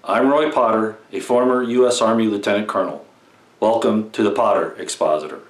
I'm Rot Potter, a former U.S. Army Lieutenant Colonel. Welcome to the Potter Expositor.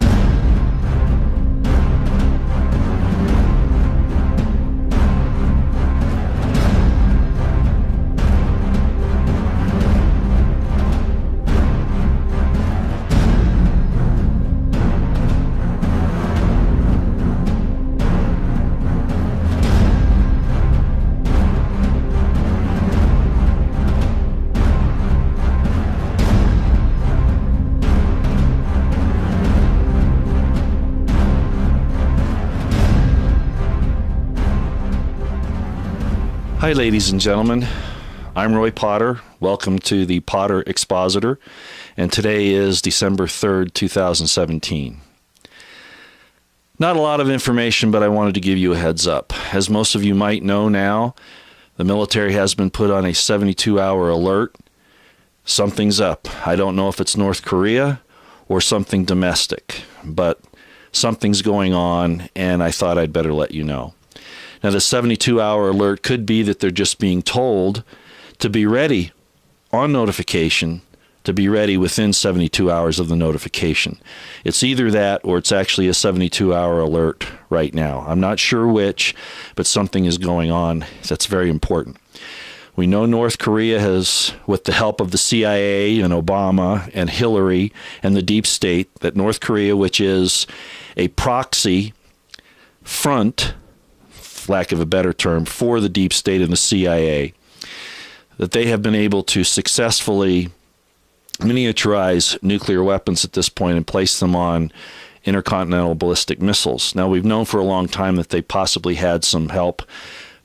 Hi ladies and gentlemen, I'm Rot Potter. Welcome to the Potter Expositor, and today is December 3rd, 2017. Not a lot of information, but I wanted to give you a heads up. As most of you might know now, the military has been put on a 72-hour alert. Something's up. I don't know if it's North Korea or something domestic, but something's going on, and I thought I'd better let you know. Now, the 72-hour alert could be that they're just being told to be ready on notification, to be ready within 72 hours of the notification. It's either that or it's actually a 72-hour alert right now. I'm not sure which, but something is going on that's very important. We know North Korea has, with the help of the CIA and Obama and Hillary and the deep state, that North Korea, which is a proxy front, lack of a better term, for the deep state and the CIA, that they have been able to successfully miniaturize nuclear weapons at this point and place them on intercontinental ballistic missiles. Now, we've known for a long time that they possibly had some help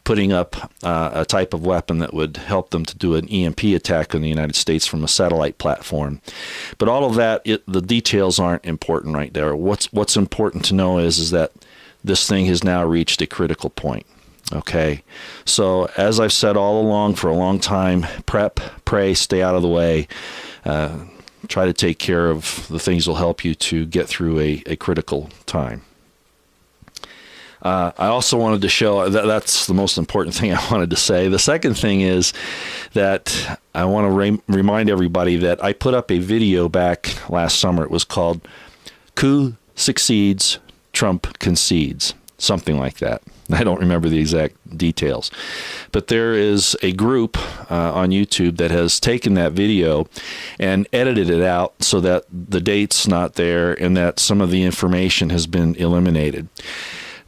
putting up a type of weapon that would help them to do an EMP attack on the United States from a satellite platform. But all of that, the details aren't important right there. What's important to know is that this thing has now reached a critical point. Okay, so as I've said all along for a long time, prep, pray, stay out of the way. Try to take care of the things that will help you to get through a critical time. I also wanted to show, that's the most important thing I wanted to say. The second thing is that I want to remind everybody that I put up a video back last summer. It was called Coup Succeeds, Trump Concedes, something like that. I don't remember the exact details. But there is a group on YouTube that has taken that video and edited it out so that the date's not there and that some of the information has been eliminated.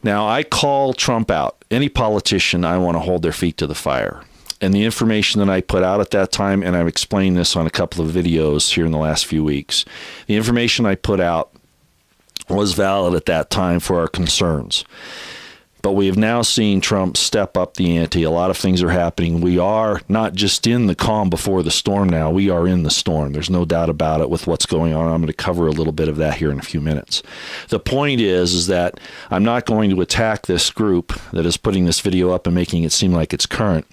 Now, I call Trump out. Any politician, I want to hold their feet to the fire. And the information that I put out at that time, and I've explained this on a couple of videos here in the last few weeks, the information I put out was valid at that time for our concerns. But we have now seen Trump step up the ante. A lot of things are happening. We are not just in the calm before the storm now. We are in the storm. There's no doubt about it with what's going on. I'm going to cover a little bit of that here in a few minutes. The point is that I'm not going to attack this group that is putting this video up and making it seem like it's current,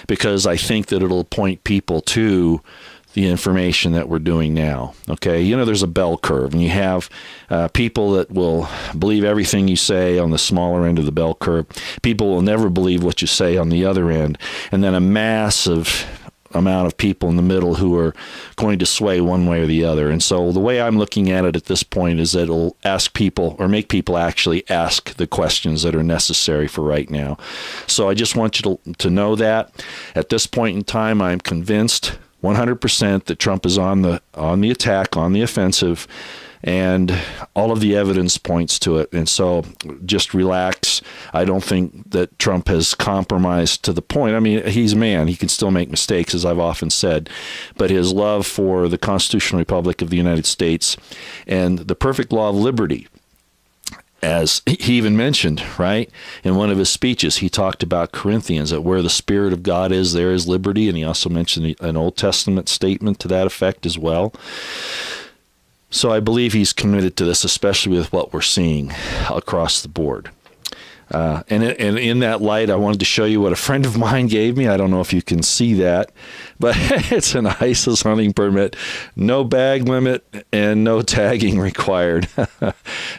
because I think that it'll point people to the information that we're doing now. Okay, you know, there's a bell curve, and you have people that will believe everything you say on the smaller end of the bell curve. People will never believe what you say on the other end, and then a massive amount of people in the middle who are going to sway one way or the other. And so the way I'm looking at it at this point is that it'll ask people, or make people actually ask the questions that are necessary for right now. So I just want you to know that at this point in time, I'm convinced 100% that Trump is on the attack, on the offensive, and all of the evidence points to it. And so just relax. I don't think that Trump has compromised to the point. I mean, he's a man. He can still make mistakes, as I've often said. But his love for the Constitutional Republic of the United States and the perfect law of liberty, as he even mentioned, right, in one of his speeches, he talked about Corinthians, that where the Spirit of God is, there is liberty. And he also mentioned an Old Testament statement to that effect as well. So I believe he's committed to this, especially with what we're seeing across the board. And in that light, I wanted to show you what a friend of mine gave me. I don't know if you can see that, but it's an ISIS hunting permit, no bag limit, and no tagging required.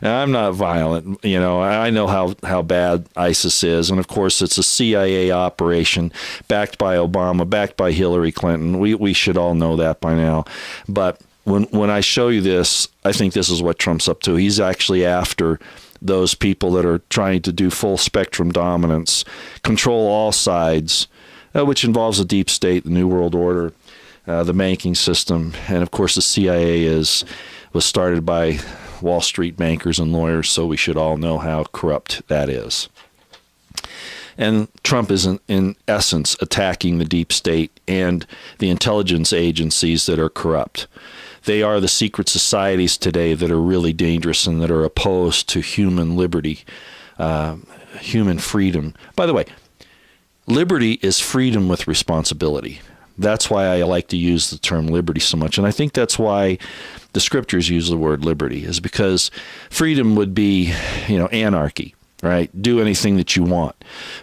Now, I'm not violent. You know, I know how bad ISIS is. And, of course, it's a CIA operation backed by Obama, backed by Hillary Clinton. We should all know that by now. But when I show you this, I think this is what Trump's up to. He's actually after those people that are trying to do full spectrum dominance, control all sides, which involves the deep state, the New World Order, the banking system, and of course the CIA was started by Wall Street bankers and lawyers, so we should all know how corrupt that is. And Trump is in essence attacking the deep state and the intelligence agencies that are corrupt. They are the secret societies today that are really dangerous and that are opposed to human liberty, human freedom. By the way, liberty is freedom with responsibility. That's why I like to use the term liberty so much. And I think that's why the scriptures use the word liberty, is because freedom would be, you know, anarchy, right? Do anything that you want.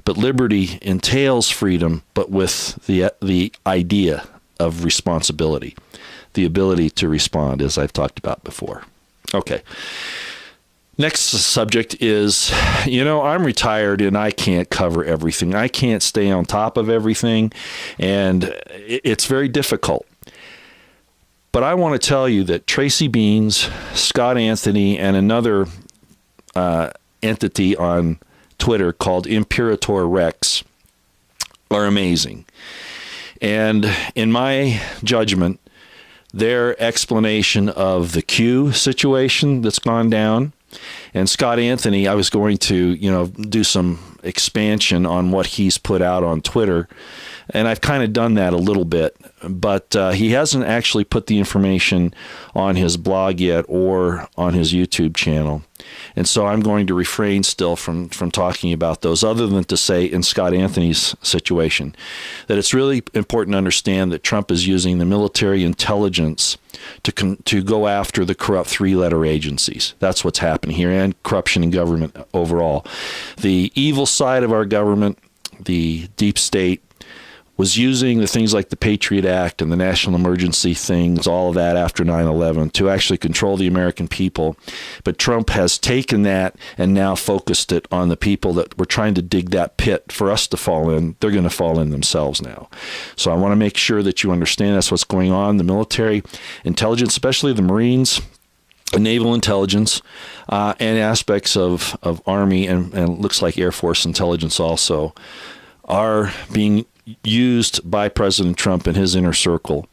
But liberty entails freedom, but with the idea of responsibility. The ability to respond, as I've talked about before. Okay. Next subject is, you know, I'm retired and I can't cover everything. I can't stay on top of everything, and it's very difficult. But I want to tell you that Tracy Beans, Scott Anthony, and another entity on Twitter called Imperator Rex are amazing. And in my judgment, their explanation of the Q situation that's gone down, and Scott Anthony, I was going to, you know, do some expansion on what he's put out on Twitter, and I've kind of done that a little bit, but he hasn't actually put the information on his blog yet or on his YouTube channel. And so I'm going to refrain still from talking about those, other than to say in Scott Anthony's situation that it's really important to understand that Trump is using the military intelligence to go after the corrupt three-letter agencies. That's what's happening here, and corruption in government overall. The evil side of our government, the deep state, was using the things like the Patriot Act and the national emergency things, all of that after 9/11, to actually control the American people. But Trump has taken that and now focused it on the people that were trying to dig that pit for us to fall in. They're going to fall in themselves now. So I want to make sure that you understand that's what's going on. The military intelligence, especially the Marines, naval intelligence, and aspects of Army and looks like Air Force intelligence also, are being used by President Trump and his inner circle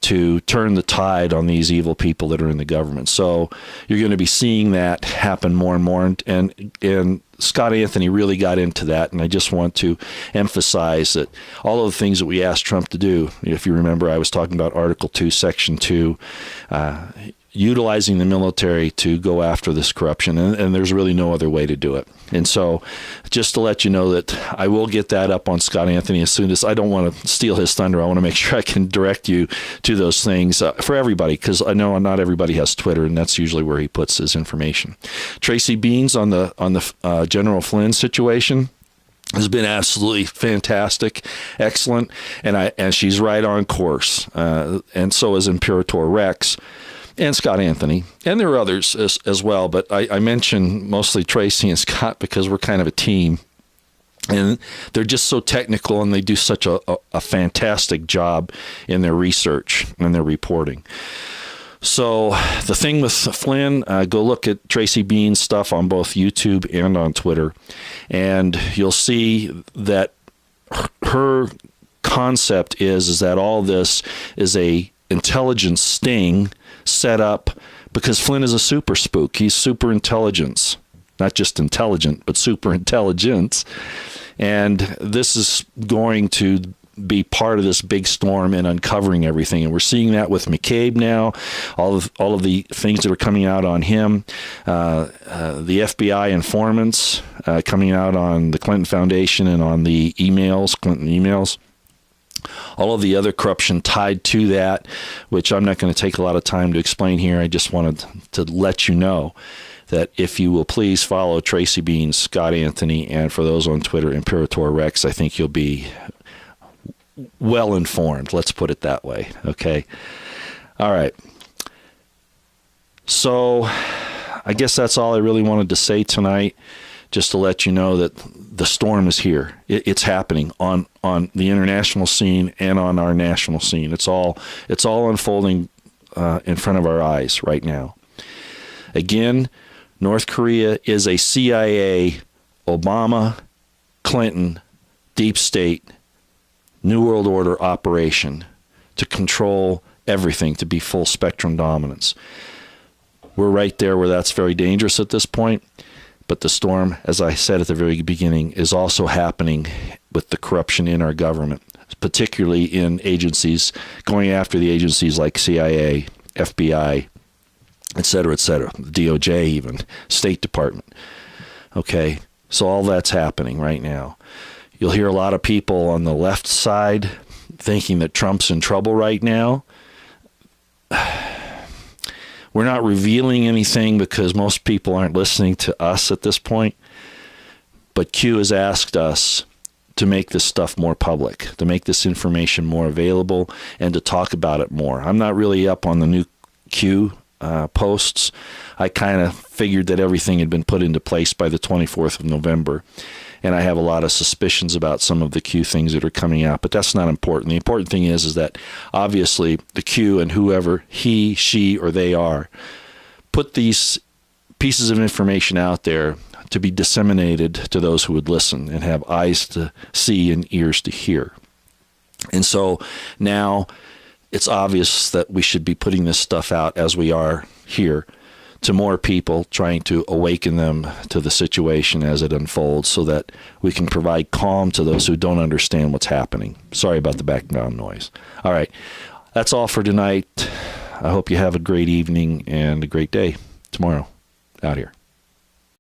to turn the tide on these evil people that are in the government. So you're going to be seeing that happen more and more. And Scott Anthony really got into that. And I just want to emphasize that all of the things that we asked Trump to do, if you remember, I was talking about Article 2, Section 2, utilizing the military to go after this corruption, and there's really no other way to do it. And so just to let you know that I will get that up on Scott Anthony as soon as, I don't want to steal his thunder. I want to make sure I can direct you to those things for everybody, because I know not everybody has Twitter, and that's usually where he puts his information. Tracy Beans on the General Flynn situation has been absolutely fantastic, excellent, and she's right on course. And so is Imperator Rex and Scott Anthony, and there are others as well, but I mention mostly Tracy and Scott because we're kind of a team, and they're just so technical, and they do such a fantastic job in their research and their reporting. So the thing with Flynn, go look at Tracy Bean's stuff on both YouTube and on Twitter, and you'll see that her concept is that all this is a intelligence sting set up because Flynn is a super spook. He's super intelligence, not just intelligent, but super intelligence. And this is going to be part of this big storm in uncovering everything. And we're seeing that with McCabe now, all of the things that are coming out on him, the FBI informants coming out on the Clinton Foundation and on the emails, Clinton emails. All of the other corruption tied to that, which I'm not going to take a lot of time to explain here. I just wanted to let you know that if you will please follow Tracy Beans, Scott Anthony, and for those on Twitter, Imperator Rex, I think you'll be well informed. Let's put it that way. Okay. All right. So I guess that's all I really wanted to say tonight, just to let you know that the storm is here. It's happening on the international scene and on our national scene. It's all unfolding in front of our eyes right now. Again, North Korea is a CIA, Obama, Clinton, deep state, New World Order operation to control everything, to be full spectrum dominance. We're right there where that's very dangerous at this point. But the storm, as I said at the very beginning, is also happening with the corruption in our government, particularly in agencies, going after the agencies like CIA, FBI, et cetera, DOJ even, State Department. Okay, so all that's happening right now. You'll hear a lot of people on the left side thinking that Trump's in trouble right now. We're not revealing anything because most people aren't listening to us at this point. But Q has asked us to make this stuff more public, to make this information more available, and to talk about it more. I'm not really up on the new Q posts. I kind of figured that everything had been put into place by the 24th of November. And I have a lot of suspicions about some of the Q things that are coming out, but that's not important. The important thing is that obviously the Q and whoever he, she, or they are, put these pieces of information out there to be disseminated to those who would listen and have eyes to see and ears to hear. And so now it's obvious that we should be putting this stuff out as we are here to more people, trying to awaken them to the situation as it unfolds so that we can provide calm to those who don't understand what's happening. Sorry about the background noise. All right, that's all for tonight. I hope you have a great evening and a great day tomorrow. Out here.